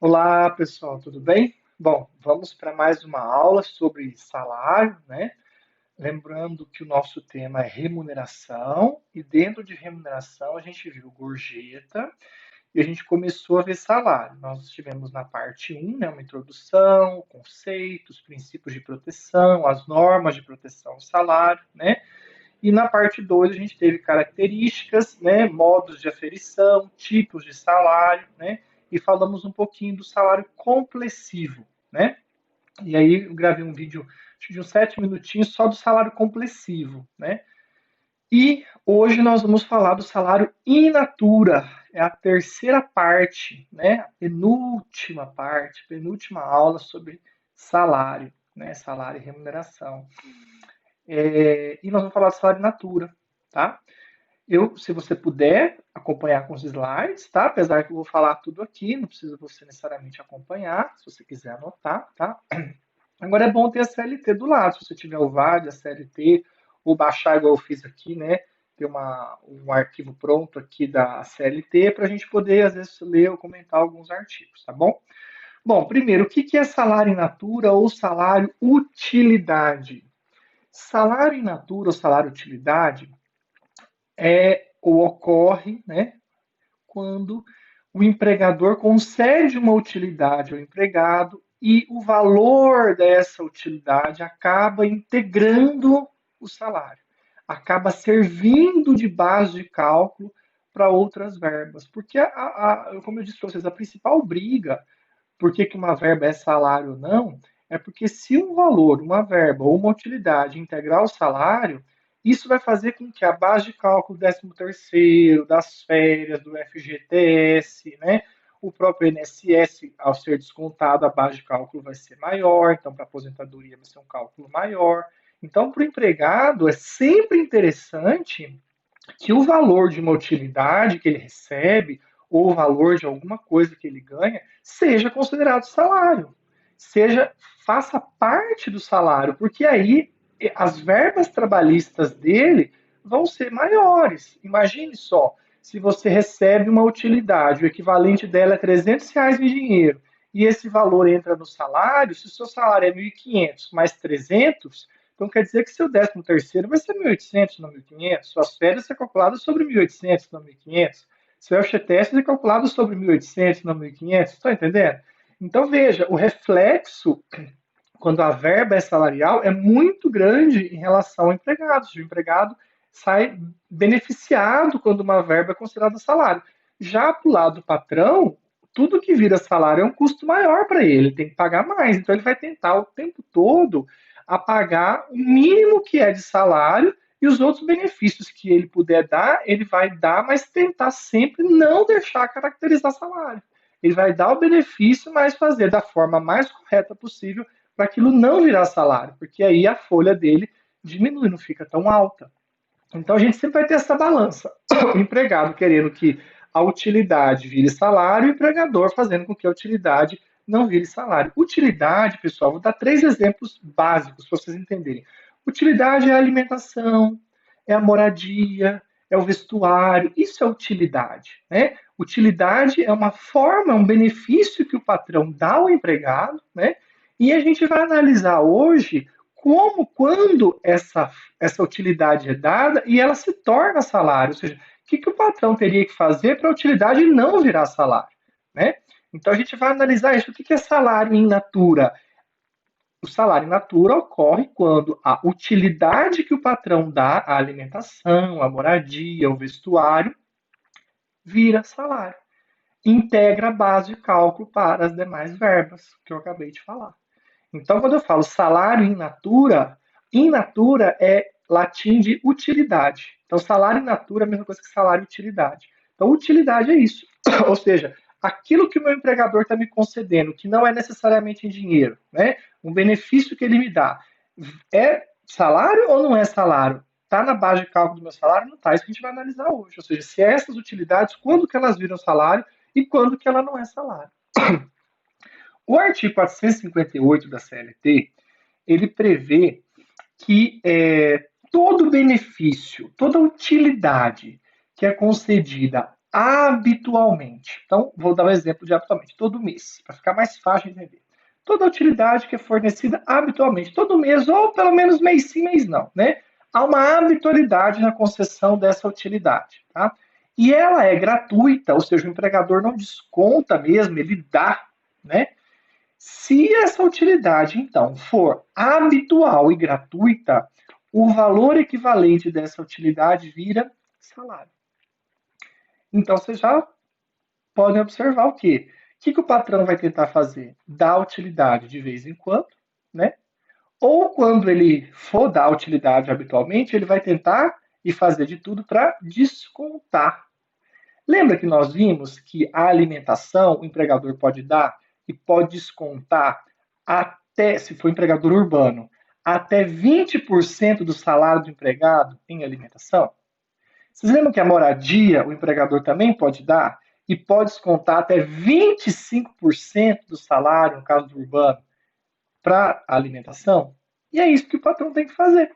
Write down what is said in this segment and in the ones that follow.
Olá, pessoal, tudo bem? Bom, vamos para mais uma aula sobre salário, né? Lembrando que o nosso tema é remuneração e dentro de remuneração a gente viu gorjeta e a gente começou a ver salário. Nós estivemos na parte um, né, uma introdução, conceitos, princípios de proteção, as normas de proteção ao salário, né? E na parte 2 a gente teve características, né, modos de aferição, tipos de salário, né, e falamos um pouquinho do salário complessivo, né? E aí eu gravei um vídeo de uns 7 minutinhos só do salário complessivo, né? E hoje nós vamos falar do salário in natura, é a terceira parte, né? A penúltima parte, penúltima aula sobre salário, né? Salário e remuneração. E nós vamos falar do salário in natura, tá? Se você puder acompanhar com os slides, tá? Apesar que eu vou falar tudo aqui, não precisa você necessariamente acompanhar, se você quiser anotar, tá? Agora é bom ter a CLT do lado, se você tiver o VAD, a CLT, ou baixar igual eu fiz aqui, né? Ter um arquivo pronto aqui da CLT para a gente poder, às vezes, ler ou comentar alguns artigos, tá bom? Bom, primeiro, o que é salário in natura ou salário utilidade? Salário in natura ou salário utilidade ou ocorre, né, quando o empregador concede uma utilidade ao empregado e o valor dessa utilidade acaba integrando o salário, acaba servindo de base de cálculo para outras verbas. Porque, como eu disse para vocês, a principal briga, por que uma verba é salário ou não, é porque se um valor, uma verba ou uma utilidade integrar o salário, isso vai fazer com que a base de cálculo do 13º, das férias, do FGTS, né, o próprio INSS, ao ser descontado, a base de cálculo vai ser maior, então para a aposentadoria vai ser um cálculo maior. Então, para o empregado, é sempre interessante que o valor de uma utilidade que ele recebe ou o valor de alguma coisa que ele ganha seja considerado salário, seja faça parte do salário, porque aí as verbas trabalhistas dele vão ser maiores. Imagine só, se você recebe uma utilidade, o equivalente dela é R$ 300 em dinheiro, e esse valor entra no salário, se o seu salário é 1.500 mais 300, então quer dizer que seu 13º vai ser 1.800, não 1.500. Suas férias são calculadas sobre 1.800, não 1.500. Seu FGTS é calculado sobre 1.800, não 1.500. Está entendendo? Então veja, o reflexo quando a verba é salarial é muito grande em relação ao empregado. O empregado sai beneficiado quando uma verba é considerada salário. Já para o lado do patrão, tudo que vira salário é um custo maior para ele, tem que pagar mais. Então ele vai tentar o tempo todo a pagar o mínimo que é de salário e os outros benefícios que ele puder dar, ele vai dar, mas tentar sempre não deixar caracterizar salário. Ele vai dar o benefício, mas fazer da forma mais correta possível para aquilo não virar salário, porque aí a folha dele diminui, não fica tão alta. Então a gente sempre vai ter essa balança. O empregado querendo que a utilidade vire salário e o empregador fazendo com que a utilidade não vire salário. Utilidade, pessoal, vou dar 3 exemplos básicos para vocês entenderem. Utilidade é a alimentação, é a moradia, é o vestuário. Isso é utilidade, né? Utilidade é uma forma, um benefício que o patrão dá ao empregado, né? E a gente vai analisar hoje como, quando essa utilidade é dada e ela se torna salário, ou seja, o que o patrão teria que fazer para a utilidade não virar salário, né? Então a gente vai analisar isso. O que é salário in natura? O salário in natura ocorre quando a utilidade que o patrão dá à alimentação, à moradia, ao vestuário, vira salário. Integra a base de cálculo para as demais verbas que eu acabei de falar. Então, quando eu falo salário in natura é latim de utilidade. Então, salário in natura é a mesma coisa que salário utilidade. Então, utilidade é isso. Ou seja, aquilo que o meu empregador está me concedendo, que não é necessariamente em dinheiro, né? Um benefício que ele me dá, é salário ou não é salário? Está na base de cálculo do meu salário? Não está. Isso que a gente vai analisar hoje. Ou seja, se essas utilidades, quando que elas viram salário e quando que ela não é salário. O artigo 458 da CLT, ele prevê que todo benefício, toda utilidade que é concedida habitualmente. Então, vou dar um exemplo de habitualmente, todo mês, para ficar mais fácil de entender. Toda utilidade que é fornecida habitualmente, todo mês, ou pelo menos mês sim, mês não, né? Há uma habitualidade na concessão dessa utilidade, tá? E ela é gratuita, ou seja, o empregador não desconta mesmo, ele dá, né? Se essa utilidade, então, for habitual e gratuita, o valor equivalente dessa utilidade vira salário. Então, vocês já podem observar o quê? O que o patrão vai tentar fazer? Dar utilidade de vez em quando, né? Ou quando ele for dar utilidade habitualmente, ele vai tentar e fazer de tudo para descontar. Lembra que nós vimos que a alimentação o empregador pode dar e pode descontar até, se for empregador urbano, até 20% do salário do empregado em alimentação? Vocês lembram que a moradia o empregador também pode dar e pode descontar até 25% do salário, no caso do urbano, para a alimentação? E é isso que o patrão tem que fazer.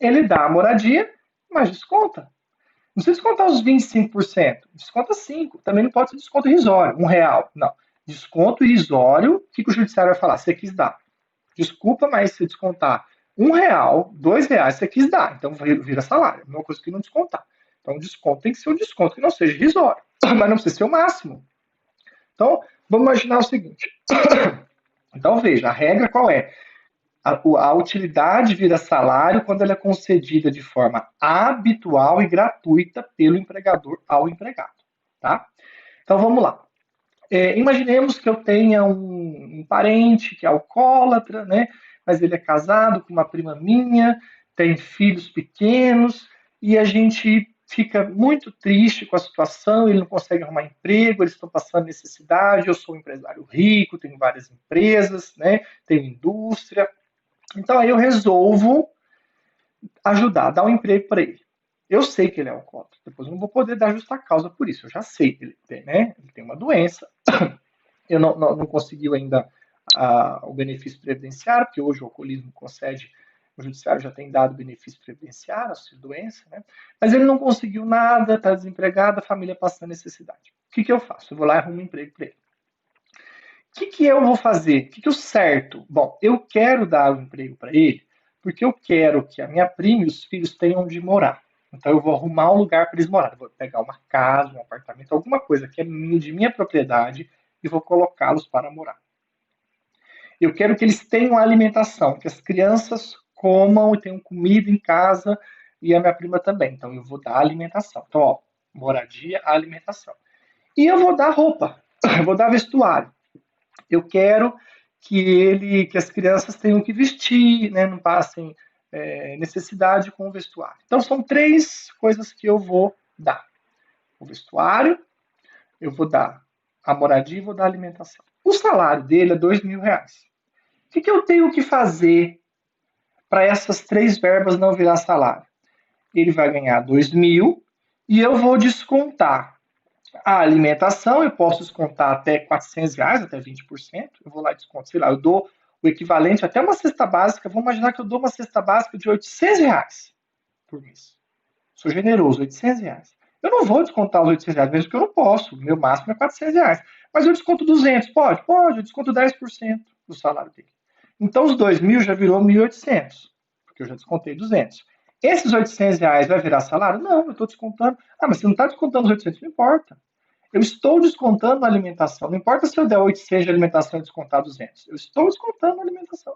Ele dá a moradia, mas desconta. Não precisa descontar os 25%, desconta 5%. Também não pode ser desconto irrisório, R$ 1. Não. Desconto irrisório, o que o judiciário vai falar? Você quis dar. Desculpa, mas se descontar R$ 1, R$ 2, você quis dar. Então vira salário. É uma coisa que não descontar. Então o desconto tem que ser um desconto que não seja irrisório. Mas não precisa ser o máximo. Então, vamos imaginar o seguinte. Então, veja, a regra qual é? A utilidade vira salário quando ela é concedida de forma habitual e gratuita pelo empregador ao empregado. Tá? Então vamos lá. Imaginemos que eu tenha um parente que é alcoólatra, né? Mas ele é casado com uma prima minha, tem filhos pequenos, e a gente fica muito triste com a situação, ele não consegue arrumar emprego, eles estão passando necessidade, eu sou um empresário rico, tenho várias empresas, né? Tenho indústria, então aí eu resolvo ajudar, dar um emprego para ele. Eu sei que ele é alcoólatra, depois eu não vou poder dar justa causa por isso, eu já sei que ele tem, né? Ele tem uma doença, eu não conseguiu ainda o benefício previdenciário, porque hoje o alcoolismo concede, o judiciário já tem dado benefício previdenciário, auxílio doença, né? Mas ele não conseguiu nada, está desempregado, a família passando necessidade. O que eu faço? Eu vou lá e arrumo um emprego para ele. O que eu vou fazer? O que o certo? Bom, eu quero dar um emprego para ele porque eu quero que a minha prima e os filhos tenham onde morar. Então eu vou arrumar um lugar para eles morarem. Vou pegar uma casa, um apartamento, alguma coisa que é de minha propriedade e vou colocá-los para morar. Eu quero que eles tenham alimentação, que as crianças comam e tenham comida em casa e a minha prima também. Então eu vou dar alimentação. Então, ó, moradia, alimentação. E eu vou dar roupa, eu vou dar vestuário. Eu quero que as crianças tenham que vestir, né, não passem necessidade com o vestuário. Então são 3 coisas que eu vou dar: o vestuário, eu vou dar a moradia e vou dar a alimentação. O salário dele é R$ 2.000. O que eu tenho que fazer para essas 3 verbas não virar salário? Ele vai ganhar 2.000 e eu vou descontar a alimentação. Eu posso descontar até R$ 400, até 20%. Eu vou lá e desconto, sei lá, eu dou o equivalente até uma cesta básica. Vamos imaginar que eu dou uma cesta básica de R$ 800 por mês. Sou generoso, R$ 800. Eu não vou descontar os R$ 800, mesmo que eu não posso. Meu máximo é R$ 400. Mas eu desconto 200, pode? Pode, eu desconto 10% do salário dele. Então os 2.000 já virou 1.800, porque eu já descontei 200. Esses R$ 800 vai virar salário? Não, eu estou descontando. Ah, mas você não está descontando os 800, não importa. Eu estou descontando a alimentação. Não importa se eu der 800 de alimentação e descontar 200. Eu estou descontando a alimentação.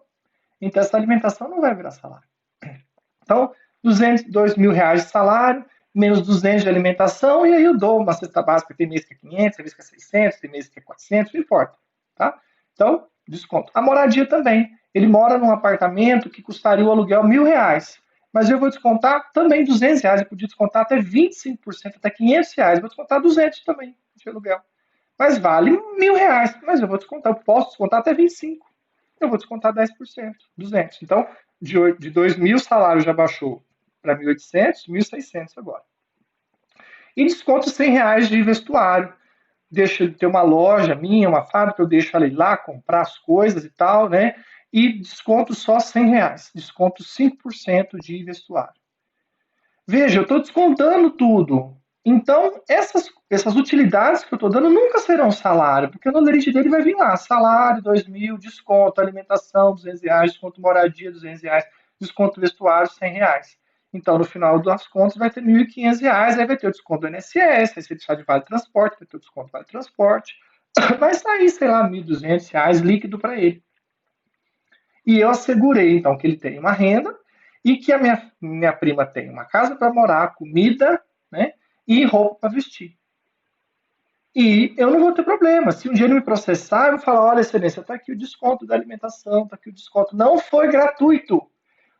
Então essa alimentação não vai virar salário. Então, R$ 2.000 de salário, menos 200 de alimentação, e aí eu dou uma cesta básica. Tem mês que é 500, tem mês que é 600, tem mês que é 400, não importa. Tá? Então, desconto. A moradia também. Ele mora num apartamento que custaria o aluguel R$ 1.000. Mas eu vou descontar também R$ 200. Eu podia descontar até 25%, até R$ 500. Vou descontar 200 também de aluguel. Mas vale R$ 1.000. Mas eu vou descontar, eu posso descontar até 25%. Eu vou descontar 10%, 200. Então, de 2.000 o salário já baixou para 1.800, 1.600 agora. E desconto R$ 100 de vestuário. Deixo ele ter uma loja minha, uma fábrica, eu deixo ela ir lá comprar as coisas e tal, né? E desconto só R$ 100. Desconto 5% de vestuário. Veja, eu estou descontando tudo. Então, essas utilidades que eu estou dando nunca serão salário, porque no lerite dele vai vir lá, salário, 2.000, desconto, alimentação, R$ 200, desconto moradia, R$ 200, desconto vestuário, R$ 100. Então, no final das contas, vai ter R$ 1.500, aí vai ter o desconto do INSS, aí se ele precisar de vale transporte, vai ter o desconto do vale transporte, vai sair, sei lá, R$ 1.200 líquido para ele. E eu assegurei, então, que ele tem uma renda e que a minha prima tem uma casa para morar, comida, né, e roupa para vestir. E eu não vou ter problema. Se um dia ele me processar, eu vou falar: olha, excelência, está aqui o desconto da alimentação, está aqui o desconto. Não foi gratuito.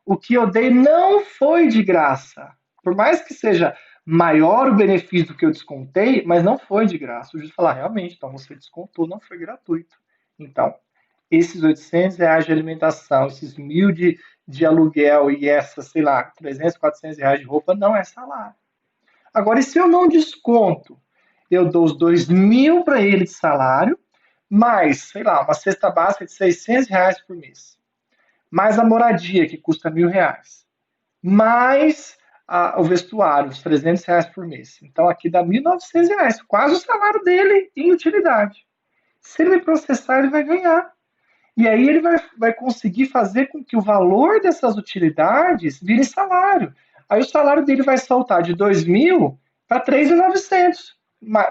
O que eu dei não foi de graça. Por mais que seja maior o benefício do que eu descontei, mas não foi de graça. O juiz falar: realmente, então você descontou, não foi gratuito. Então, esses R$ 800 de alimentação, esses 1.000 de aluguel e essas, sei lá, 300, R$ 400 de roupa, não é salário. Agora, e se eu não desconto? Eu dou os 2.000 para ele de salário, mais, sei lá, uma cesta básica de R$ 600 por mês. Mais a moradia, que custa R$ 1.000. Mais o vestuário, os R$ 300 por mês. Então, aqui dá R$ 1.900, quase o salário dele em utilidade. Se ele me processar, ele vai ganhar. E aí ele vai conseguir fazer com que o valor dessas utilidades vire salário. Aí o salário dele vai saltar de 2.000 para 3.900,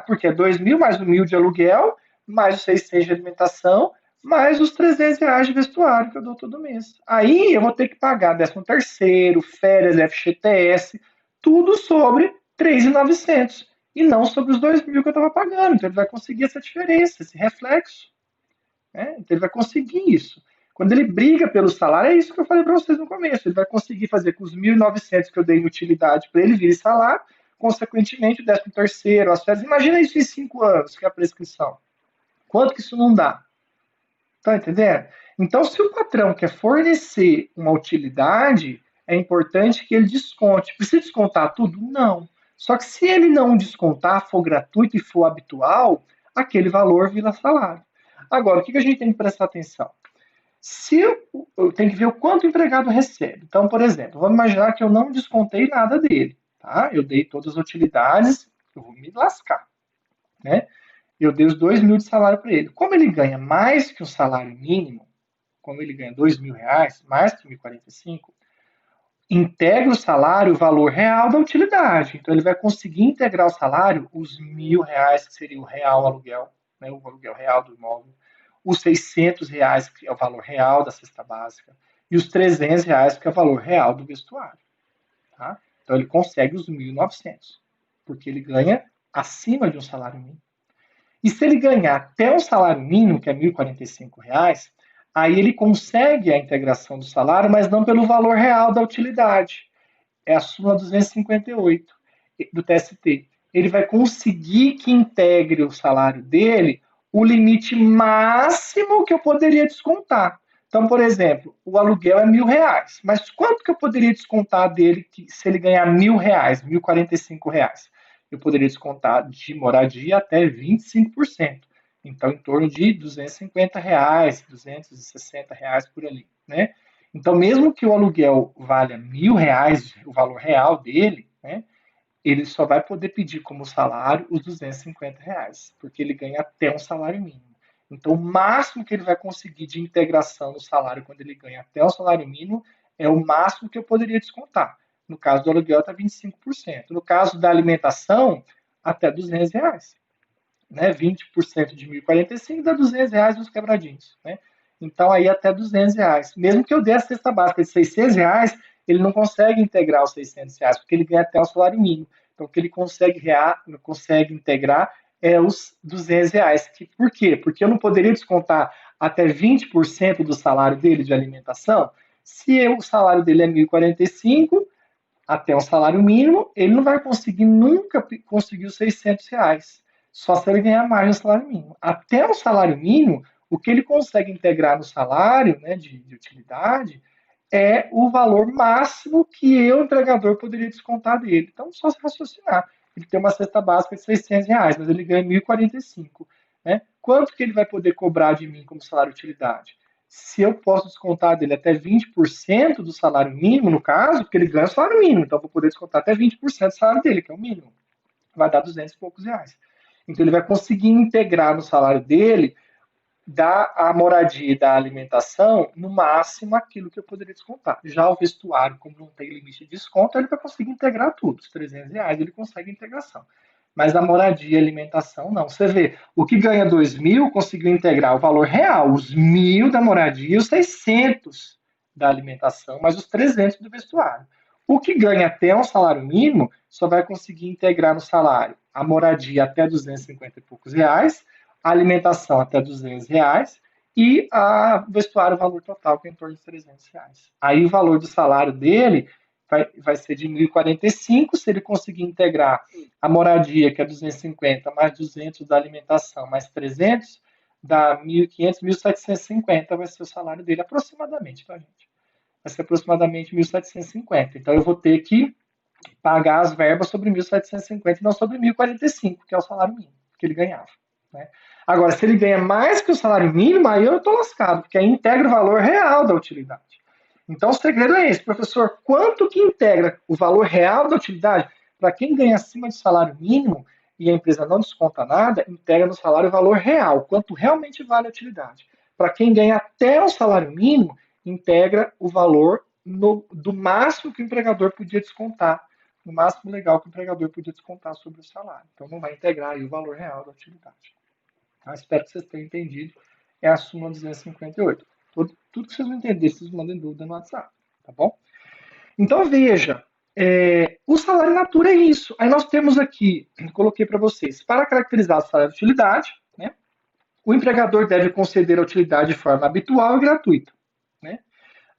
porque é 2.000 mais o 1.000 de aluguel, mais os 600 de alimentação, mais os R$ 300 de vestuário que eu dou todo mês. Aí eu vou ter que pagar 13º, férias, FGTS, tudo sobre 3.900 e não sobre os 2.000 que eu estava pagando. Então ele vai conseguir essa diferença, esse reflexo. Né? Então ele vai conseguir isso. Quando ele briga pelo salário, é isso que eu falei para vocês no começo. Ele vai conseguir fazer com os 1.900 que eu dei em utilidade para ele vir salário, consequentemente o 13º, as férias. Imagina isso em 5 anos, que é a prescrição. Quanto que isso não dá? Tá entendendo? Então, se o patrão quer fornecer uma utilidade, é importante que ele desconte. Precisa descontar tudo? Não. Só que se ele não descontar, for gratuito e for habitual, aquele valor vira salário. Agora, o que a gente tem que prestar atenção? Se eu tenho que ver o quanto o empregado recebe. Então, por exemplo, vamos imaginar que eu não descontei nada dele, tá? Eu dei todas as utilidades, eu vou me lascar, né? Eu dei os 2.000 de salário para ele. Como ele ganha mais que o salário mínimo, como ele ganha R$ 2.000, mais que 1.045, integra o salário o valor real da utilidade. Então ele vai conseguir integrar o salário, os R$ 1.000, que seria o real aluguel, né, o aluguel real do imóvel, os R$ 600, que é o valor real da cesta básica, e os R$ 300, que é o valor real do vestuário. Tá? Então ele consegue os 1.900, porque ele ganha acima de um salário mínimo. E se ele ganhar até um salário mínimo, que é R$ 1.045, aí ele consegue a integração do salário, mas não pelo valor real da utilidade. É a súmula 258 do TST. Ele vai conseguir que integre o salário dele o limite máximo que eu poderia descontar. Então, por exemplo, o aluguel é R$ 1.000, mas quanto que eu poderia descontar dele se ele ganhar R$ 1.000, R$ 1.045? Eu poderia descontar de moradia até 25%. Então, em torno de R$ 250, R$ 260 por ali, né? Então, mesmo que o aluguel valha R$ 1.000, o valor real dele, né, ele só vai poder pedir como salário os R$ 250, porque ele ganha até um salário mínimo. Então, o máximo que ele vai conseguir de integração no salário quando ele ganha até o salário mínimo é o máximo que eu poderia descontar. No caso do aluguel, está 25%. No caso da alimentação, até R$ 200. Né? 20% de 1.045 dá R$ 200 nos quebradinhos. Né? Então, aí até R$ 200. Mesmo que eu dê a cesta básica de R$ 600, ele não consegue integrar os R$ 600, porque ele ganha até o salário mínimo. Então, o que ele consegue integrar é os R$ 200. Por quê? Porque eu não poderia descontar até 20% do salário dele de alimentação. Se o salário dele é 1.045, até um salário mínimo, ele não vai conseguir nunca conseguir os R$ 600. Só se ele ganhar mais do salário mínimo. Até o salário mínimo, o que ele consegue integrar no salário, né, de utilidade é o valor máximo que eu, empregador, poderia descontar dele. Então, só se raciocinar. Ele tem uma cesta básica de R$ 600, mas ele ganha 1.045. Né? Quanto que ele vai poder cobrar de mim como salário de utilidade? Se eu posso descontar dele até 20% do salário mínimo, no caso, porque ele ganha o salário mínimo, então eu vou poder descontar até 20% do salário dele, que é o mínimo. vai dar 200 e poucos reais. Então ele vai conseguir integrar no salário dele da moradia e da alimentação, no máximo aquilo que eu poderia descontar. Já o vestuário, como não tem limite de desconto, ele vai conseguir integrar tudo. Os 300 reais ele consegue integração. Mas a moradia e alimentação, não. Você vê, o que ganha 2.000 conseguiu integrar o valor real, os 1.000 da moradia e os 600 da alimentação, mais os 300 do vestuário. O que ganha até um salário mínimo só vai conseguir integrar no salário a moradia até 250 e poucos reais, a alimentação até 200 reais e a vestuário, o valor total, que é em torno de 300 reais. Aí o valor do salário dele vai ser de 1.045, se ele conseguir integrar a moradia, que é 250, mais 200 da alimentação, mais 300, dá 1.500, 1.750 vai ser o salário dele, aproximadamente, tá, gente? Vai ser aproximadamente 1.750. Então eu vou ter que pagar as verbas sobre 1.750 e não sobre 1.045, que é o salário mínimo que ele ganhava. Né? Agora, se ele ganha mais que o salário mínimo, aí eu estou lascado, porque aí integra o valor real da utilidade. Então, o segredo é esse, professor. Quanto que integra o valor real da utilidade? Para quem ganha acima do salário mínimo e a empresa não desconta nada, integra no salário o valor real, quanto realmente vale a utilidade. Para quem ganha até o salário mínimo, integra o valor do máximo que o empregador podia descontar, no máximo legal que o empregador podia descontar sobre o salário. Então, não vai integrar aí o valor real da utilidade. Espero que vocês tenham entendido. É a súmula 258. Tudo que vocês não entenderem, vocês mandem dúvida no WhatsApp, tá bom? Então, veja, o salário in natura é isso. Aí nós temos aqui, coloquei para vocês, para caracterizar o salário de utilidade, né, o empregador deve conceder a utilidade de forma habitual e gratuita. Né?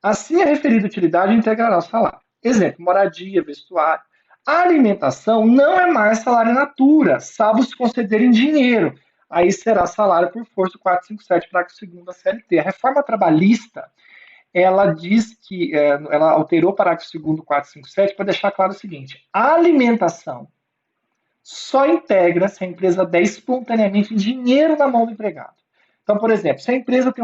Assim, a referida utilidade integrará o salário. Exemplo, moradia, vestuário. A alimentação não é mais salário in natura, salvo se conceder em dinheiro. Aí será salário por força do 457, parágrafo 2º da CLT. A reforma trabalhista, ela diz que, ela alterou o parágrafo 2º do 457 para deixar claro o seguinte, a alimentação só integra se a empresa der espontaneamente dinheiro na mão do empregado. Então, por exemplo, se a empresa tem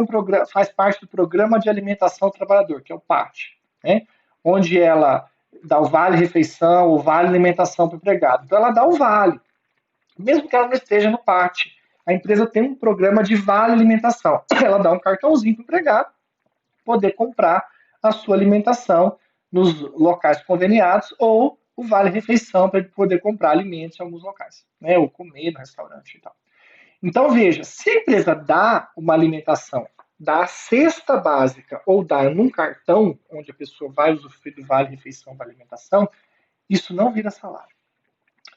faz parte do Programa de Alimentação do Trabalhador, que é o PAT, né, onde ela dá o vale-refeição, o vale-alimentação para o empregado. Então, ela dá o vale, mesmo que ela não esteja no PAT. A empresa tem um programa de vale-alimentação. Ela dá um cartãozinho para o empregado poder comprar a sua alimentação nos locais conveniados ou o vale-refeição para ele poder comprar alimentos em alguns locais, né? Ou comer no restaurante e tal. Então, veja, se a empresa dá uma alimentação da cesta básica ou dá num cartão, onde a pessoa vai usufruir do vale-refeição, vale-alimentação, isso não vira salário.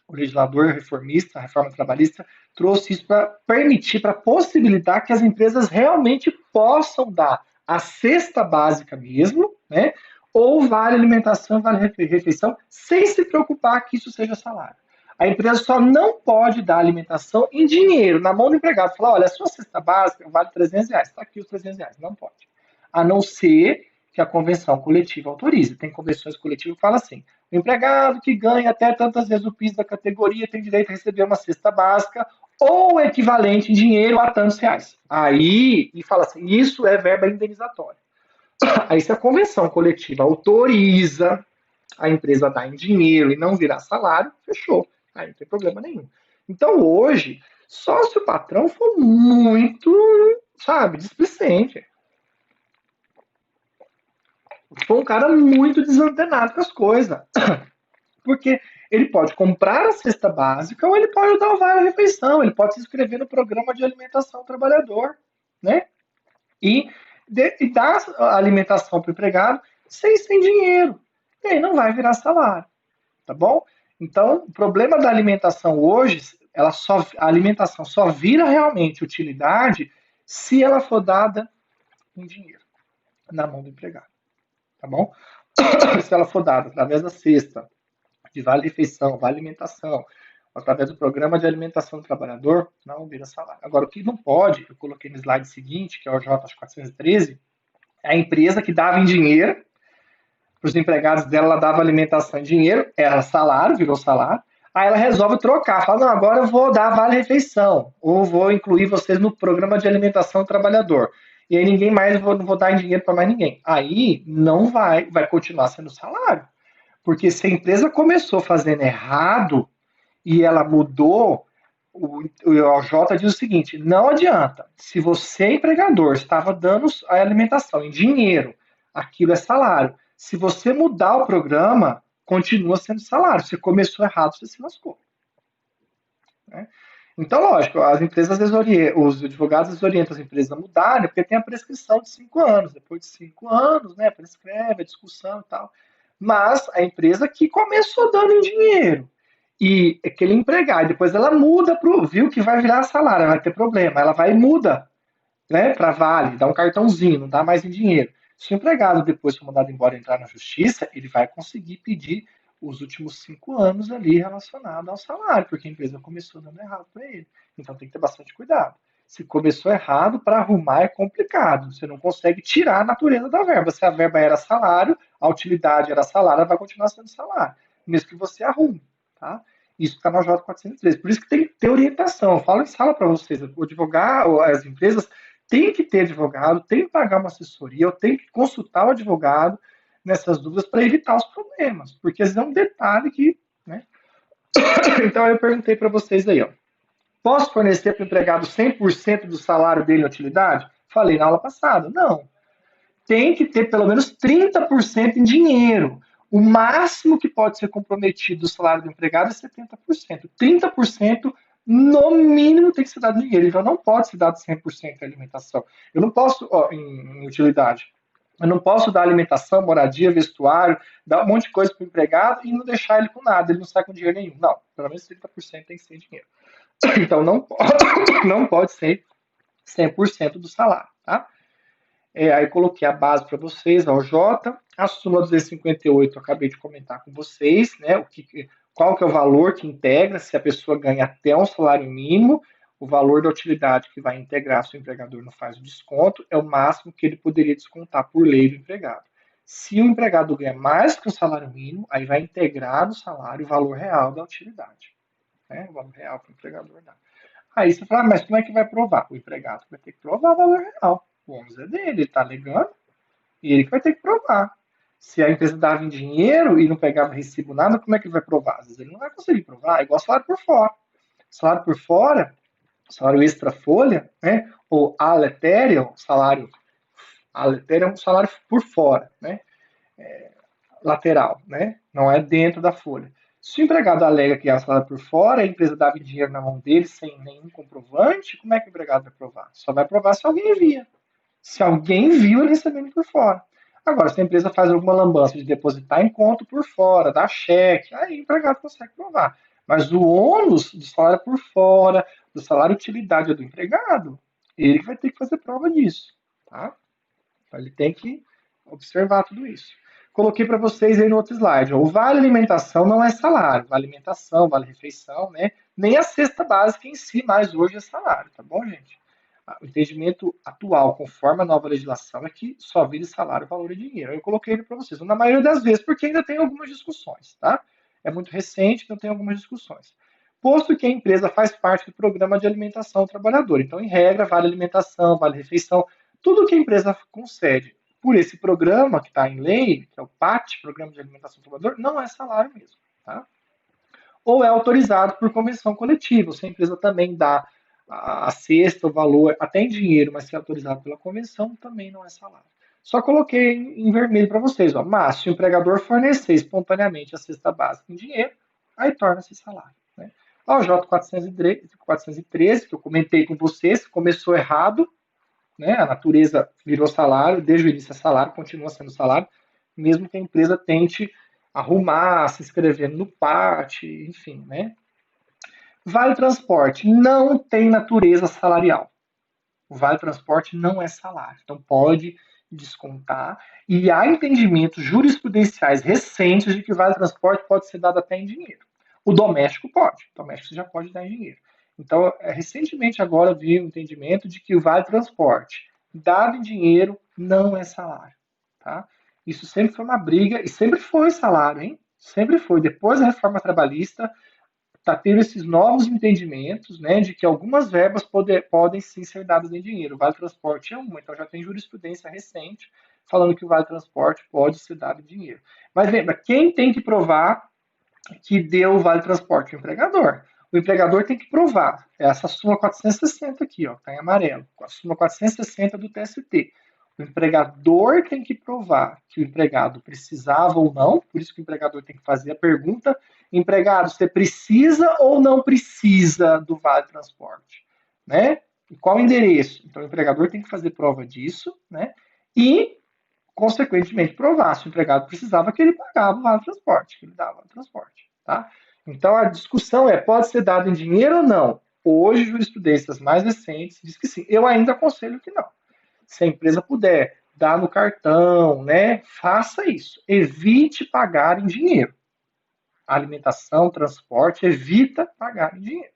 O legislador reformista, a reforma trabalhista, trouxe isso para permitir, para possibilitar que as empresas realmente possam dar a cesta básica mesmo, né? Ou vale alimentação, vale refeição, sem se preocupar que isso seja salário. A empresa só não pode dar alimentação em dinheiro, na mão do empregado. Falar, olha, a sua cesta básica vale 300 reais, está aqui os 300 reais. Não pode. A não ser que a convenção coletiva autorize. Tem convenções coletivas que falam assim, o empregado que ganha até tantas vezes o piso da categoria tem direito a receber uma cesta básica ou equivalente em dinheiro a tantos reais. Aí, e fala assim, isso é verba indenizatória. Aí se a convenção coletiva autoriza a empresa a dar em dinheiro e não virar salário, fechou. Aí não tem problema nenhum. Então hoje, só se o patrão for muito, sabe, displicente. For um cara muito desantenado com as coisas. Porque ele pode comprar a cesta básica ou ele pode dar o vale-refeição, ele pode se inscrever no programa de alimentação do trabalhador, né? E dar a alimentação para o empregado sem dinheiro. E aí não vai virar salário, tá bom? Então, o problema da alimentação hoje, a alimentação só vira realmente utilidade se ela for dada em dinheiro, na mão do empregado, tá bom? Se ela for dada através da cesta, de vale-refeição, vale-alimentação, através do programa de alimentação do trabalhador, não vira salário. Agora, o que não pode, eu coloquei no slide seguinte, que é o J413, é a empresa que dava em dinheiro, para os empregados dela, ela dava alimentação em dinheiro, era salário, virou salário, aí ela resolve trocar, fala, não, agora eu vou dar vale-refeição, ou vou incluir vocês no programa de alimentação do trabalhador. E aí ninguém mais, não vou dar em dinheiro para mais ninguém. Aí não vai continuar sendo salário. Porque se a empresa começou fazendo errado e ela mudou, o OJ diz o seguinte: não adianta. Se você, empregador, estava dando a alimentação em dinheiro, aquilo é salário. Se você mudar o programa, continua sendo salário. Você começou errado, você se lascou. Né? Então, lógico, as empresas às vezes os advogados às vezes orientam as empresas a mudarem, porque tem a prescrição de 5 anos. Depois de 5 anos, né, prescreve a discussão e tal. Mas a empresa que começou dando em dinheiro e aquele empregado, depois ela muda viu que vai virar salário, vai ter problema, ela vai e muda, né, para Vale, dá um cartãozinho, não dá mais em dinheiro. Se o empregado depois for mandado embora entrar na justiça, ele vai conseguir pedir os últimos 5 anos ali relacionado ao salário, porque a empresa começou dando errado para ele. Então tem que ter bastante cuidado. Se começou errado, para arrumar é complicado. Você não consegue tirar a natureza da verba. Se a verba era salário, a utilidade era salário, ela vai continuar sendo salário, mesmo que você arrume. Tá? Isso está na J413. Por isso que tem que ter orientação. Eu falo em sala para vocês. O advogado, as empresas têm que ter advogado, têm que pagar uma assessoria, eu tenho que consultar o advogado nessas dúvidas para evitar os problemas. Porque esse é um detalhe que. Né? Então eu perguntei para vocês aí, ó. Posso fornecer para o empregado 100% do salário dele em utilidade? Falei na aula passada. Não. Tem que ter pelo menos 30% em dinheiro. O máximo que pode ser comprometido do salário do empregado é 70%. 30% no mínimo tem que ser dado em dinheiro. Então não pode ser dado 100% em alimentação. Eu não posso, em utilidade. Eu não posso dar alimentação, moradia, vestuário, dar um monte de coisa para o empregado e não deixar ele com nada, ele não sai com dinheiro nenhum. Não, pelo menos 30% tem que ser em dinheiro. Então não pode ser 100% do salário, tá? Aí coloquei a base para vocês, a OJ, a súmula 258 eu acabei de comentar com vocês, né? Qual que é o valor que integra, se a pessoa ganha até um salário mínimo, o valor da utilidade que vai integrar se o empregador não faz o desconto é o máximo que ele poderia descontar por lei do empregado. Se o empregado ganha mais que o salário mínimo, aí vai integrar no salário o valor real da utilidade. Né? O valor real que o empregador dá. Aí você fala, mas como é que vai provar? O empregado vai ter que provar o valor real. O ônus é dele, ele está alegando, e ele que vai ter que provar. Se a empresa dava em dinheiro e não pegava recibo nada, como é que ele vai provar? Às vezes ele não vai conseguir provar, é igual salário por fora. Salário por fora, salário extra folha, né? Ou aletéria, salário aletéria é um salário por fora, né? Lateral, né? Não é dentro da folha. Se o empregado alega que é salário por fora, a empresa dava dinheiro na mão dele sem nenhum comprovante, como é que o empregado vai provar? Só vai provar se alguém via. Se alguém viu ele recebendo por fora. Agora, se a empresa faz alguma lambança de depositar em conta por fora, dar cheque, aí o empregado consegue provar. Mas o ônus do salário por fora, do salário utilidade do empregado, ele vai ter que fazer prova disso. Tá? Então, ele tem que observar tudo isso. Coloquei para vocês aí no outro slide. O vale alimentação não é salário. Vale alimentação, vale refeição, né? Nem a cesta básica em si mais hoje é salário, tá bom, gente? O entendimento atual, conforme a nova legislação, é que só vira salário, valor e dinheiro. Eu coloquei ele para vocês, na maioria das vezes, porque ainda tem algumas discussões, tá? É muito recente, então tem algumas discussões. Posto que a empresa faz parte do programa de alimentação do trabalhador. Então, em regra, vale alimentação, vale refeição, tudo que a empresa concede por esse programa que está em lei, que é o PAT, Programa de Alimentação do Trabalhador, não é salário mesmo. Tá? Ou é autorizado por convenção coletiva. Se a empresa também dá a cesta, o valor, até em dinheiro, mas se é autorizado pela convenção, também não é salário. Só coloquei em vermelho para vocês. Ó. Mas se o empregador fornecer espontaneamente a cesta básica em dinheiro, aí torna-se salário. Né? O J413, que eu comentei com vocês, começou errado, né? A natureza virou salário, desde o início é salário, continua sendo salário, mesmo que a empresa tente arrumar, se inscrevendo no PAT, enfim, né? Vale transporte não tem natureza salarial. O vale transporte não é salário, então pode descontar. E há entendimentos jurisprudenciais recentes de que vale transporte pode ser dado até em dinheiro. O doméstico pode, o doméstico você já pode dar em dinheiro. Então, recentemente agora vi o entendimento de que o vale transporte dado em dinheiro não é salário. Tá? Isso sempre foi uma briga e sempre foi salário, hein? Sempre foi. Depois da reforma trabalhista, está tendo esses novos entendimentos, né, de que algumas verbas podem sim ser dadas em dinheiro. O Vale Transporte é uma, então já tem jurisprudência recente falando que o Vale Transporte pode ser dado em dinheiro. Mas lembra, quem tem que provar que deu o vale transporte? O empregador. O empregador tem que provar. Essa súmula 460 aqui, ó, está em amarelo. A súmula 460 do TST. O empregador tem que provar que o empregado precisava ou não, por isso que o empregador tem que fazer a pergunta: empregado, você precisa ou não precisa do vale transporte? Né? E qual endereço? Então o empregador tem que fazer prova disso, né? E, consequentemente, provar se o empregado precisava que ele pagava o vale transporte, que ele dava o vale transporte. Tá? Então a discussão é: pode ser dado em dinheiro ou não? Hoje, jurisprudências mais recentes diz que sim. Eu ainda aconselho que não. Se a empresa puder dar no cartão, né, faça isso. Evite pagar em dinheiro. Alimentação, transporte, evita pagar em dinheiro.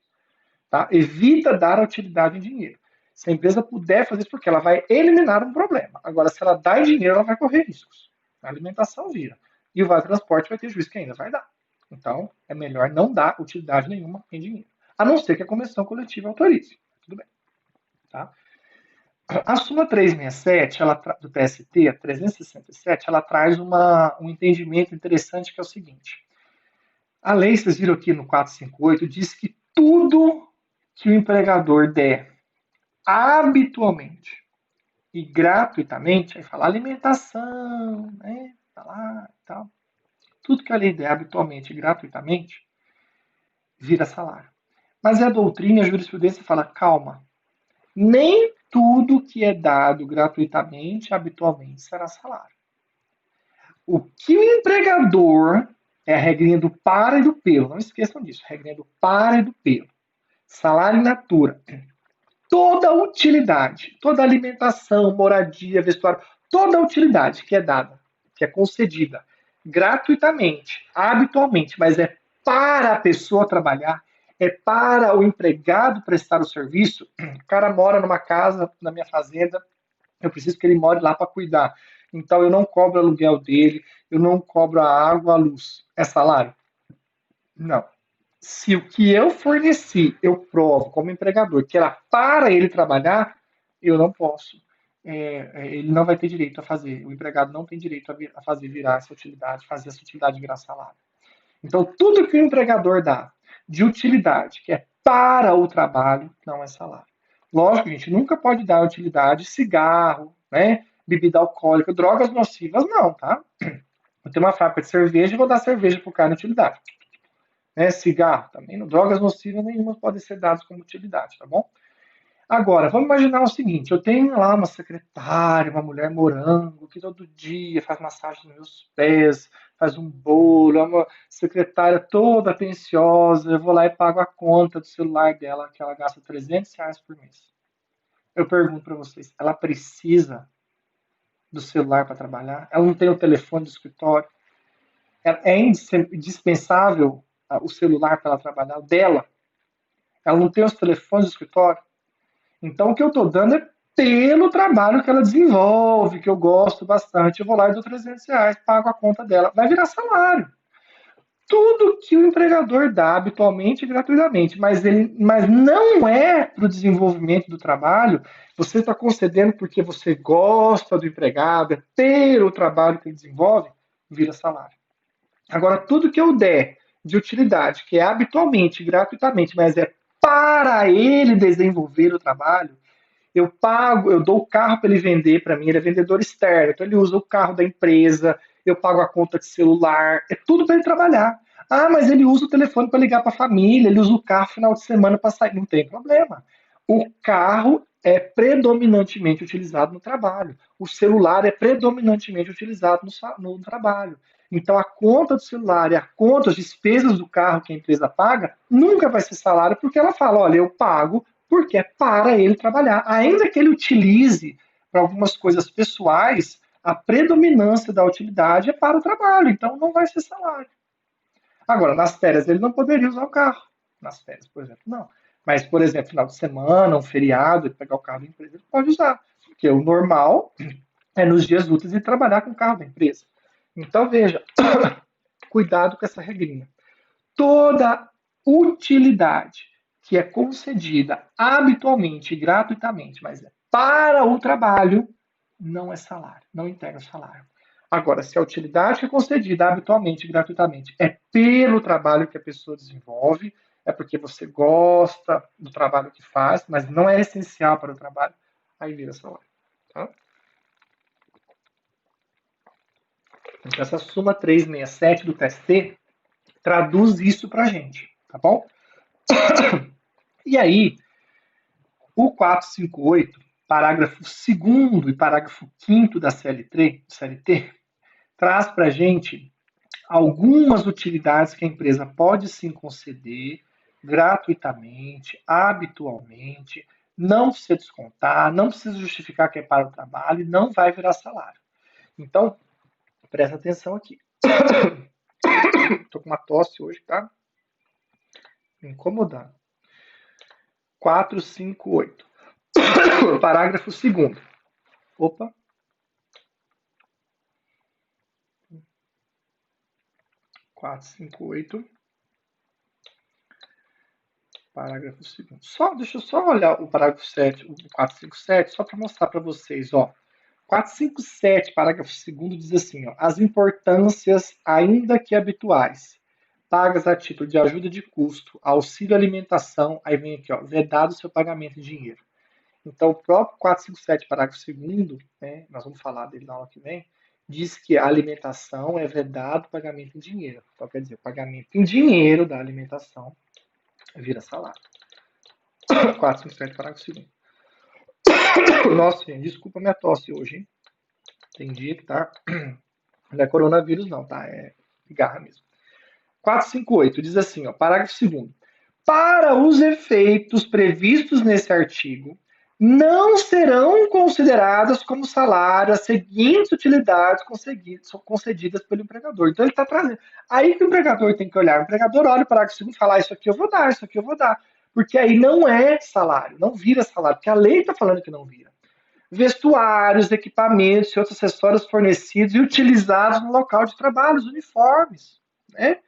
Tá? Evita dar a utilidade em dinheiro. Se a empresa puder fazer isso, porque ela vai eliminar um problema. Agora, se ela dá em dinheiro, ela vai correr riscos. A alimentação vira. E o vale transporte vai ter juiz que ainda vai dar. Então, é melhor não dar utilidade nenhuma em dinheiro. A não ser que a convenção coletiva autorize. Tudo bem. Tá? A súmula 367 do TST, a 367, ela traz um entendimento interessante que é o seguinte. A lei, vocês viram aqui no 458, diz que tudo que o empregador der habitualmente e gratuitamente, aí fala alimentação, né? Tá lá e tal. Tudo que a lei der habitualmente e gratuitamente vira salário. Mas a doutrina e a jurisprudência fala, calma, nem tudo que é dado gratuitamente, habitualmente, será salário. O que o empregador, é a regrinha do para e do pelo, não esqueçam disso, a regrinha do para e do pelo. Salário in natura. Toda utilidade, toda alimentação, moradia, vestuário, toda utilidade que é dada, que é concedida gratuitamente, habitualmente, mas é para a pessoa trabalhar, é para o empregado prestar o serviço. O cara mora numa casa, na minha fazenda, eu preciso que ele more lá para cuidar. Então eu não cobro o aluguel dele, eu não cobro a água, a luz. É salário? Não. Se o que eu forneci, eu provo como empregador que era para ele trabalhar, eu não posso. Ele não vai ter direito a fazer. O empregado não tem direito a fazer virar essa utilidade, fazer essa utilidade virar salário. Então, tudo que o empregador dá de utilidade, que é para o trabalho, não é salário. Lógico, a gente nunca pode dar utilidade cigarro, né? Bebida alcoólica, drogas nocivas, não, tá? Eu tenho uma fábrica de cerveja e vou dar cerveja para o cara de utilidade. Né? Cigarro também, não. Drogas nocivas nenhuma podem ser dadas como utilidade, tá bom? Agora, vamos imaginar o seguinte: eu tenho lá uma secretária, uma mulher morango, que todo dia faz massagem nos meus pés, faz um bolo, é uma secretária toda atenciosa, eu vou lá e pago a conta do celular dela, que ela gasta R$ 300 por mês. Eu pergunto para vocês, ela precisa do celular para trabalhar? Ela não tem o telefone do escritório? É indispensável o celular para ela trabalhar, o dela? Ela não tem os telefones do escritório? Então, o que eu estou dando é pelo trabalho que ela desenvolve, que eu gosto bastante. Eu vou lá e dou R$ 300, pago a conta dela. Vai virar salário. Tudo que o empregador dá habitualmente e gratuitamente, mas não é para o desenvolvimento do trabalho, você está concedendo porque você gosta do empregado, é pelo trabalho que ele desenvolve, vira salário. Agora, tudo que eu der de utilidade, que é habitualmente, gratuitamente, mas é para ele desenvolver o trabalho, eu pago, eu dou o carro para ele vender para mim, ele é vendedor externo, então ele usa o carro da empresa, eu pago a conta de celular, é tudo para ele trabalhar. Ah, mas ele usa o telefone para ligar para a família, ele usa o carro final de semana para sair, não tem problema. O carro é predominantemente utilizado no trabalho, o celular é predominantemente utilizado no trabalho. Então a conta do celular e a conta, as despesas do carro que a empresa paga, nunca vai ser salário, porque ela fala, olha, eu pago porque é para ele trabalhar. Ainda que ele utilize para algumas coisas pessoais, a predominância da utilidade é para o trabalho, então não vai ser salário. Agora, nas férias, ele não poderia usar o carro. Nas férias, por exemplo, não. Mas, por exemplo, final de semana, um feriado, ele pegar o carro da empresa, ele pode usar. Porque o normal é nos dias úteis ele trabalhar com o carro da empresa. Então, veja, cuidado com essa regrinha. Toda utilidade que é concedida habitualmente e gratuitamente, mas é para o trabalho, não é salário, não integra o salário. Agora, se a utilidade que é concedida habitualmente, gratuitamente, é pelo trabalho que a pessoa desenvolve, é porque você gosta do trabalho que faz, mas não é essencial para o trabalho, aí vira salário. Tá? Então, essa súmula 367 do TST traduz isso para a gente, tá bom? E aí, o 458, parágrafo 2º e parágrafo 5º da CLT, traz para a gente algumas utilidades que a empresa pode sim conceder gratuitamente, habitualmente, não precisa descontar, não precisa justificar que é para o trabalho e não vai virar salário. Então, presta atenção aqui. Estou com uma tosse hoje, tá? Me incomodando. 458. Parágrafo 2º. Opa. 458. Parágrafo 2º. Deixa eu só olhar o parágrafo 7, o 457, só para mostrar para vocês, ó. 457, parágrafo 2º, diz assim, ó, as importâncias, ainda que habituais, pagas a título de ajuda de custo, auxílio alimentação, aí vem aqui, ó, vedado o seu pagamento em dinheiro. Então, o próprio 457, parágrafo 2º, né, nós vamos falar dele na aula que vem, diz que a alimentação é vedado o pagamento em dinheiro. Então, quer dizer, o pagamento em dinheiro da alimentação vira salário. 457, parágrafo 2º. Nossa, gente, desculpa minha tosse hoje, hein? Tem dia que tá. Não é coronavírus, não, tá? É pigarra mesmo. 458 diz assim, ó, parágrafo 2º. Para os efeitos previstos nesse artigo, não serão consideradas como salário as seguintes utilidades concedidas pelo empregador. Então ele está trazendo. Aí que o empregador tem que olhar. O empregador olha o parágrafo 2º e fala: isso aqui eu vou dar, isso aqui eu vou dar. Porque aí não é salário, não vira salário, porque a lei está falando que não vira. Vestuários, equipamentos e outros acessórios fornecidos e utilizados no local de trabalho, os uniformes, né?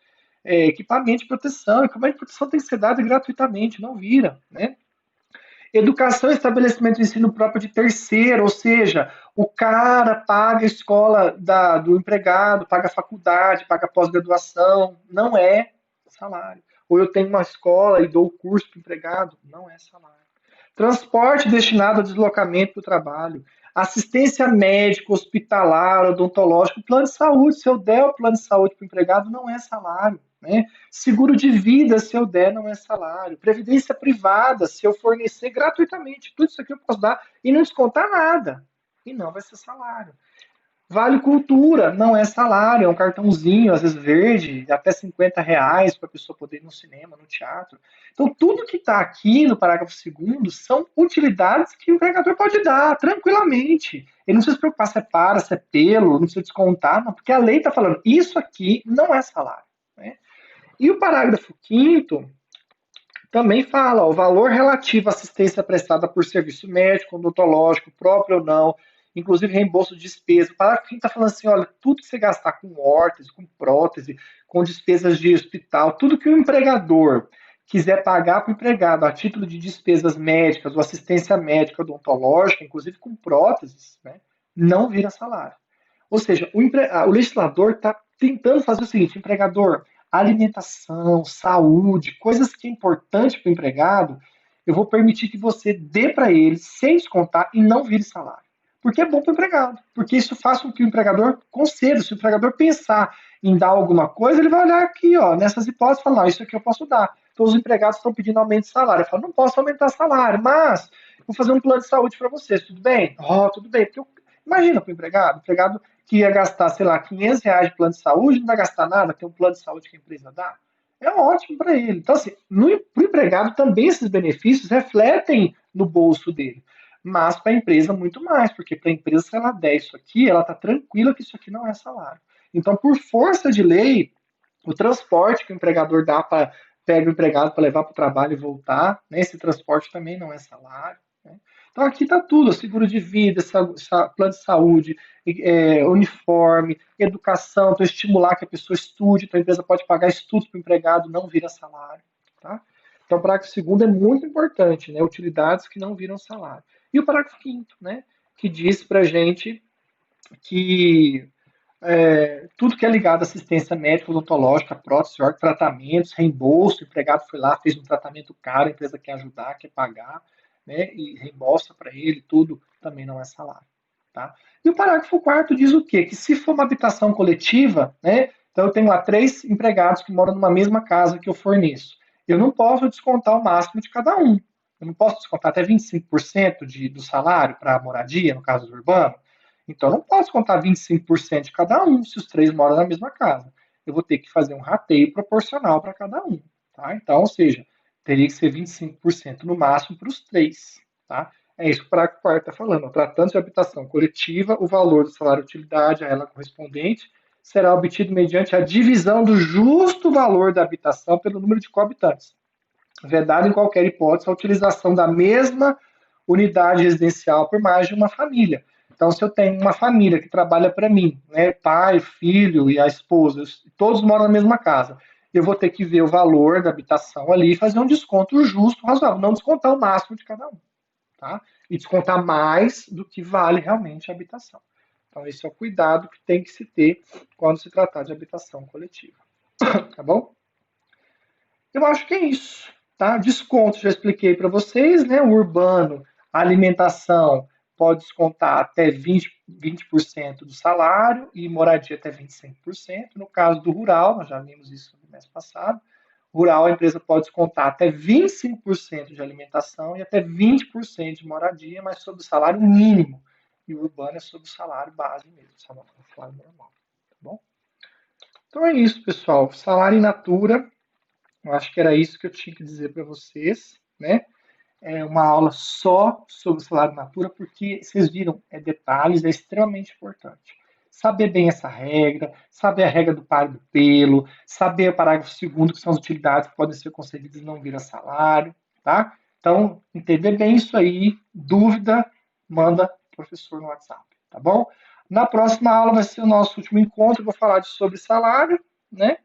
Equipamento de proteção tem que ser dado gratuitamente, não vira, né? Educação e estabelecimento de ensino próprio de terceiro, ou seja, o cara paga a escola do empregado, paga a faculdade, paga a pós-graduação, não é salário. Ou eu tenho uma escola e dou o curso para o empregado, não é salário. Transporte destinado ao deslocamento para o trabalho, assistência médica, hospitalar, odontológico, plano de saúde. Se eu der o plano de saúde para o empregado, não é salário. Né? Seguro de vida, se eu der, não é salário. Previdência privada, se eu fornecer gratuitamente. Tudo isso aqui eu posso dar e não descontar nada. E não vai ser salário. Vale Cultura, não é salário, é um cartãozinho, às vezes verde, até R$ 50 para a pessoa poder ir no cinema, no teatro. Então, tudo que está aqui no parágrafo 2º são utilidades que o empregador pode dar tranquilamente. Ele não precisa se preocupar se é para, se é pelo, não precisa descontar, não, porque a lei está falando, isso aqui não é salário. Né? E o parágrafo 5º também fala, ó, o valor relativo à assistência prestada por serviço médico, odontológico, próprio ou não, inclusive reembolso de despesa. O parágrafo 5 está falando assim, olha, tudo que você gastar com órtese, com prótese, com despesas de hospital, tudo que o empregador quiser pagar para o empregado a título de despesas médicas ou assistência médica odontológica, inclusive com próteses, né, não vira salário. Ou seja, o legislador está tentando fazer o seguinte, empregador, alimentação, saúde, coisas que é importante para o empregado, eu vou permitir que você dê para ele sem descontar e não vire salário. Porque é bom para o empregado. Porque isso faz com que o empregador conceda. Se o empregador pensar em dar alguma coisa, ele vai olhar aqui, ó, nessas hipóteses e falar, isso aqui eu posso dar. Então os empregados estão pedindo aumento de salário. Eu falo, não posso aumentar salário, mas vou fazer um plano de saúde para vocês, tudo bem? Oh, tudo bem. Porque imagina para o empregado que ia gastar, sei lá, R$ 500 de plano de saúde, não vai gastar nada, tem um plano de saúde que a empresa dá. É ótimo para ele. Então, assim, para o empregado também esses benefícios refletem no bolso dele. Mas para a empresa muito mais, porque para a empresa, se ela der isso aqui, ela está tranquila que isso aqui não é salário. Então, por força de lei, o transporte que o empregador dá para pega o empregado para levar para o trabalho e voltar, né, esse transporte também não é salário. Né? Então aqui está tudo, seguro de vida, plano de saúde, uniforme, educação, para estimular que a pessoa estude, então a empresa pode pagar estudos para o empregado, não vira salário. Tá? Então o parágrafo 2º é muito importante, né? Utilidades que não viram salário. E o parágrafo 5º, né? Que diz para a gente que tudo que é ligado à assistência médica, odontológica, prótese, tratamentos, reembolso, o empregado foi lá, fez um tratamento caro, a empresa quer ajudar, quer pagar, né, e reembolsa para ele, tudo também não é salário. Tá? E o parágrafo 4º diz o quê? Que se for uma habitação coletiva, né, então eu tenho lá 3 empregados que moram numa mesma casa que eu forneço, eu não posso descontar o máximo de cada um. Eu não posso descontar até 25% do salário para a moradia, no caso do urbano. Então, eu não posso contar 25% de cada um se os 3 moram na mesma casa. Eu vou ter que fazer um rateio proporcional para cada um. Tá? Então, ou seja, teria que ser 25% no máximo para os 3. Tá? É isso que o parágrafo 4º está falando. Tratando de habitação coletiva, o valor do salário-utilidade a ela correspondente será obtido mediante a divisão do justo valor da habitação pelo número de coabitantes. Vedado em qualquer hipótese a utilização da mesma unidade residencial por mais de uma família. Então, se eu tenho uma família que trabalha para mim, né, pai, filho e a esposa, todos moram na mesma casa, eu vou ter que ver o valor da habitação ali e fazer um desconto justo, razoável, não descontar o máximo de cada um, tá? E descontar mais do que vale realmente a habitação. Então, esse é o cuidado que tem que se ter quando se tratar de habitação coletiva. Tá bom? Eu acho que é isso, tá? Desconto, já expliquei para vocês, né? O urbano, a alimentação pode descontar até 20% do salário e moradia até 25%. No caso do rural, nós já vimos isso no mês passado, rural a empresa pode descontar até 25% de alimentação e até 20% de moradia, mas sobre o salário mínimo. E o urbano é sobre o salário base mesmo, o salário normal, tá bom? Então é isso, pessoal. Salário in natura. Eu acho que era isso que eu tinha que dizer para vocês, né? É uma aula só sobre o salário in natura, porque vocês viram, detalhes, é extremamente importante. Saber bem essa regra, saber a regra do paro do pelo, saber o parágrafo 2º, que são as utilidades que podem ser concedidas e não virar salário, tá? Então, entender bem isso aí, dúvida, manda o professor no WhatsApp, tá bom? Na próxima aula vai ser o nosso último encontro, eu vou falar sobre salário, né?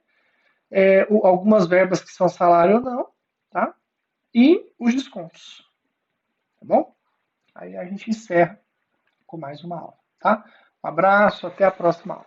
Algumas verbas que são salário ou não, tá? E os descontos, tá bom? Aí a gente encerra com mais uma aula, tá? Um abraço, até a próxima aula.